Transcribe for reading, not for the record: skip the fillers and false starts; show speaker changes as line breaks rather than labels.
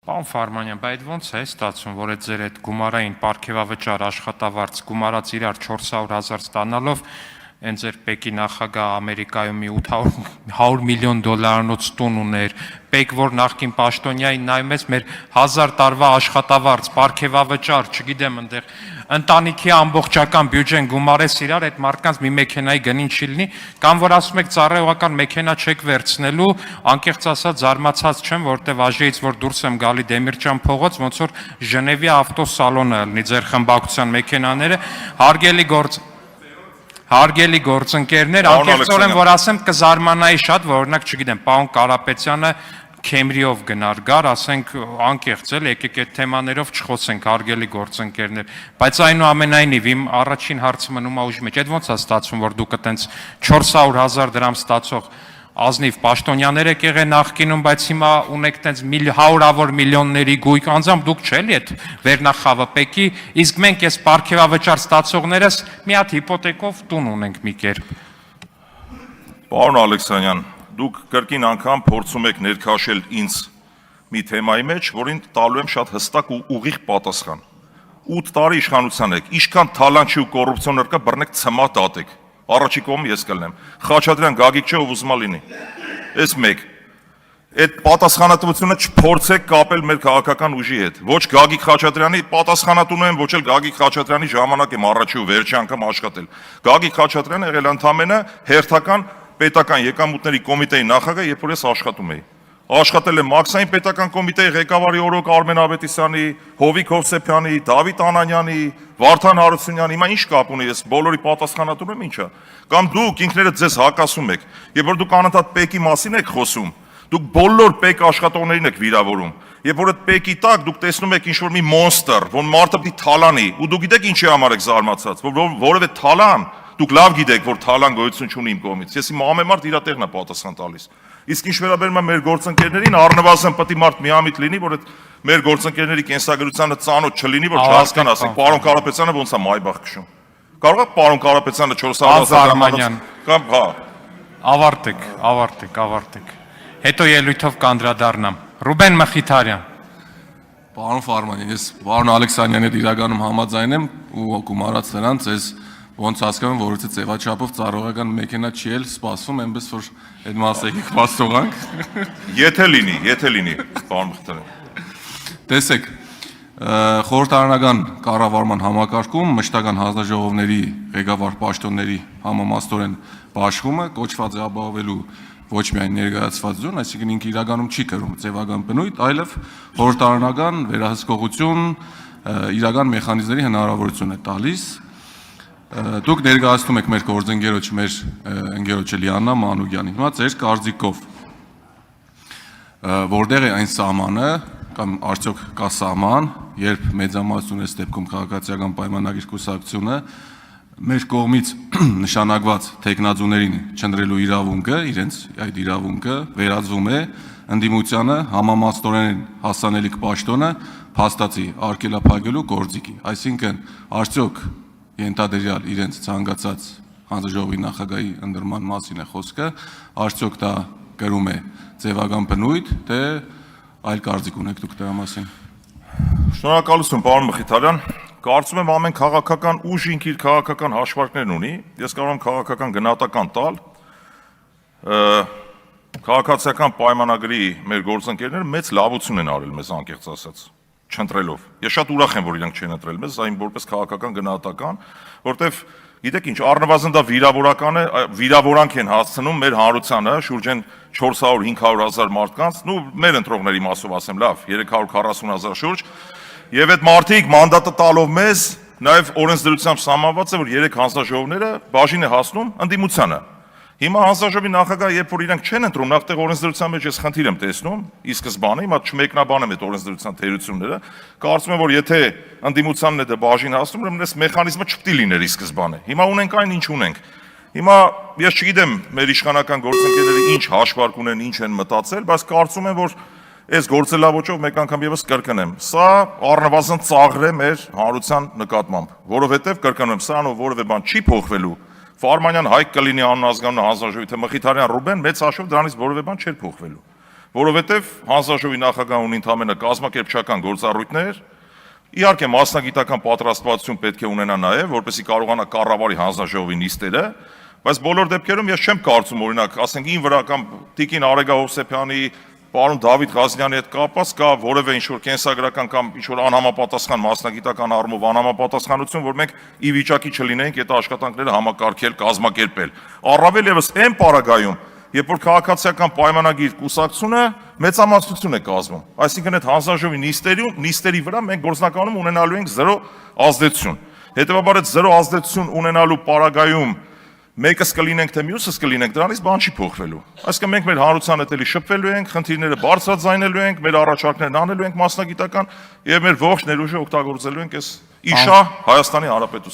Պարոն Ֆարմանյան, բայց ոնց է ստացվում, որ այդ ձեր այդ գումարային պարգևավճար աշխատավարձ գումարած իրար 400,000 ստանալով այն ձեր Պեկի նախագահ Ամերիկայում մի 800 միլիոն դոլարանոց տուն ուներ, Պեկ, որ նախկին պաշտոնյային նայում ես մեր 1000 տարվա աշխատավարձ, պարգևավճար, չգիտեմ, այնտեղ ընտանիքի ամբողջական բյուջեն գումարես իրար, այդ մարդկանց մի մեքենայի գնին չի լինի, կամ որ ասում եք ծառայողական մեքենա չեք վերցնելու, անկեղծ ասած զարմացած չեմ, որտեվ ԱԺ-ից որ դուրս եմ գալի Դեմիրճան փողոց, ոնց որ Ժնևի ավտոսալոնը լինի ձեր խմբակցության մեքենաները, Հարգելի գործընկերներ, անկեղծորեն որ ասեմ կզարմանայի շատ, որ օրինակ չգիտեմ, պարոն Կարապետյանը Քեմրիով գնար գար, ասենք անկեղծ էլ, եկեք այդ թեմաներով չխոսենք, հարգելի գործընկերներ, բայց այնուամենայնիվ իմ առաջին հարցը մնում է ուժի մեջ, այդ ոնց է ստացվում, որ դուք այտենց 400,000 դրամ ստացող ազնիվ պաշտոնյաներ եք եղել նախկինում, բայց հիմա ունեք այտենց հարյուրավոր միլիոնների գույք, անձամբ դուք չէ՞ էլի այդ վերնախավը Պեկի, իսկ մենք այս պարգևավճար ստացողներս մի հատ հիպոթեկով տուն ունենք մի կերպ։
Պարոն Ալեքսանյան, դուք կրկին անգամ փորձում եք ներքաշել ինձ մի թեմայի մեջ, որին տալու եմ շատ հստակ ու ուղիղ պատասխան։ 8 տարի իշխանության եք, ինչքան թալանչի ու կոռուպցիոներ կա, բռնեք ցմա տատեք։ Առաջի կողմը ես կլնեմ։ Խաչատրյան Գագիկ չէ, ով ուզում է լինի։ Էս մեկ։ Այդ պատասխանատվությունը չփորձեք կապել մեր քաղաքական ուժի հետ։ Ոչ Գագիկ Խաչատրյանի պատասխանատուն եմ, ոչ էլ Գագիկ Խաչատրյանի ժամանակ եմ առաջի ու վերջի անգամ աշխատել։ Գագիկ Խաչատրյանը եղել ընդամենը հերթական պետական եկամուտների կոմիտեի նախագահ, երբ որ ես աշխատում էի։ Աշխատել եմ Մաքսային պետական կոմիտեի ղեկավարի օրոք Արմեն Ավետիսյանի, Հովիկ Հովսեփյանի, Դավիթ Անանյանի, Վարդան Հարությունյանի, հիմա ինչ կապ ունի, ես բոլորի պատասխանատուն եմ, ինչա։ Կամ դուք ինքներդ ձեզ հակասում եք, երբ որ դուք անընդհատ Պեկի մասին եք խոսում, դուք բոլոր Պեկ աշխատողներին եք վիրավորում։ Երբ որ այդ Պեկի տակ դուք տեսնում եք ինչ-որ մի մոնստր, որ մարդը պիտի թալանի, ու դուք գիտեք ինչի համար եք զարմացած, որովհետև թալան, դուք լավ գիտեք, որ թալան գոյություն չունի իմ կողմից։ Ես իմ ամեն մարդ իր տեղն է պատասխան տալիս։ Իսկ ինչ վերաբերում է մեր գործընկերներին, առնվազն պետք է մարդ միամիտ լինի, որ այդ մեր գործընկերների կենսագրությանը ծանոթ չլինի, որ չհասկանա, ասենք պարոն Կարապետյանը ոնց է Մայբախ քշում։ Կարող է պարոն Կարապետյանը 400,000 կամ հա։
Ավարտեք։ Հետո ելույթով կանդրադառնամ։ Ռուբեն Մխիթարյան։
Պարոն Ֆարմանյան, ես պարոն Ալեքսանյանի հետ իրականում համաձայն եմ ու գումարած նրանց ես ոնց հասկանում, որ որից ձևաչափով ծառայողական մեքենա չի էլ սպասվում, այնպես որ այդ մասը փաստողանք։
Եթե լինի, պարոն Մխիթարյան։
Տեսեք, խորհրդարանական կառավարման համակարգում մշտական հանձնաժողովների ղեկավար պաշտոնների համամասնորեն բաշխումը կոչված է ապահովելու ոչ միայն ներկայացված ձուն, այսինքն ինքը իրականում չի կրում ձևական բնույթ, այլև խորհրդարանական վերահսկողություն իրական մեխանիզմների հնարավորություն է տալիս։ Դուք ներկայացնում եք մեր գործընկերոջ, մեր ընկերոջը Լիաննա Մանուկյանին, հիմա ձեր կարծիքով որտեղ է այն սահմանը կամ արդյոք կա սահման, երբ մեծամասնությունից դեպքում քաղաքացիական պայմանագրի կուսակցությունը մեր կողմից նշանակված թեկնածուներին չընտրելու իրավունքը, իրենց այդ իրավունքը վերածվում է ընդդիմությանը համամասնորեն հասանելիք պաշտոնը փաստացի արգելափակելու գործիքի, այսինքն արդյոք ենթադրյալ իրենց ցանկացած հանձնաժողովի նախագահի ընտրման մասին է խոսքը, արդյոք դա կրում է ձևական բնույթ, թե այլ կարծիք ունեք դուք դրա մասին։
Շնորհակալություն, պարոն Մխիթարյան։ Կարծում եմ ամեն քաղաքական ուժ ինքը իր քաղաքական հաշվարկներն ունի։ Ես կարող եմ քաղաքական գնահատական տալ։ Քաղաքացիական պայմանագրի մեր գործընկերները մեծ լավություն են արել մեզ, անկեղծ ասած, չընտրելով։ Ես շատ ուրախ եմ, որ իրենք չեն ընտրել մեզ, այն որպես քաղաքական գնահատական, որտեվ գիտեք ինչ, առնվազն դա վիրավորանք են հասցնում մեր հանրությանը, շուրջ 400-500,000 մարդկանց, մեր ընտրողների մասով ասեմ, լավ, 340,000 շուրջ, եւ այդ մարդիկ մանդատը տալով մեզ, նաեւ օրենսդրությամբ սահմանված է, որ 3 հանձնաժողովները բաժին է հասնում ընդդիմությանը։ Հիմա հանձնաժողովի նախագահը, երբ որ իրենք չեն ընտրում, նախտեղ օրենսդրության մեջ ես խնդիր եմ տեսնում, ի սկզբանե, հիմա չմեկնաբանեմ այդ օրենսդրության թերությունները, կարծում եմ, որ եթե ընդդիմությանն է դա բաժին հասնում, ուրեմն այս մեխանիզմը չպետք է լիներ ի սկզբանե։ Հիմա ունենք այն, ինչ ունենք։ Հիմա ես չգիտեմ մեր իշխանական գործընկերները ինչ հաշվարկ ունեն, ինչ են մտածել, բայց կարծում եմ, որ այս գործելավոճով մեկ անգամ եւս կրկնեմ, սա առնվազն ծաղր է մեր հանրության նկատմամբ, որովհետեւ կրկնում եմ, սրանով որևէ բան չի փոխվելու։ Ֆարմանյան Հայկ կլինի անուն ազգանունը հանձնաժողովի, թե Մխիթարյան Ռուբեն, մեծ հաշվով դրանից որևէ բան չէր փոխվելու։ որովհետև հանձնաժողովի նախագահն ունի ընդհանրապես կազմակերպչական գործառույթներ, իհարկե մասնագիտական պատրաստվածություն պետք է ունենա նաև, որպեսզի կարողանա կառավարի հանձնաժողովի նիստերը, բայց բոլոր դեպքերում ես չեմ կարծում, օրինակ, ասենք ին վրա կամ Տիկին Արեգա Հովսեփյանի, պարոն Դավիթ Ղազնյանի հետ կապված կա որևէ ինչ-որ կենսագրական կամ ինչ-որ անհամապատասխան մասնագիտական առումով անհամապատասխանություն, որ մենք ի վիճակի չլինենք այդ աշխատանքները համակարգել, կազմակերպել։ Առավել եւս այն պարագայում, երբ որ քաղաքացիական պայմանագիր կուսակցությունը մեծամասնություն է կազմում, այսինքն այդ հանձնաժողովի նիստերի վրա մենք գործնականում ունենալու ենք 0 ազդեցություն։ Հետևաբար այդ 0 ազդեցություն ունենալու պարագայում մեկս կլինենք թե մյուսս կլինենք, դրանից բան չի փոխվելու։ Այսինքն մենք մեր հանրության հետ էլի շփվելու ենք, խնդիրները բարձրաձայնելու ենք, մեր առաջարկներն անելու ենք մասնագիտական եւ մեր ողջ ներուժը օգտագործելու ենք այս իշա Հայաստանի Հանրապետության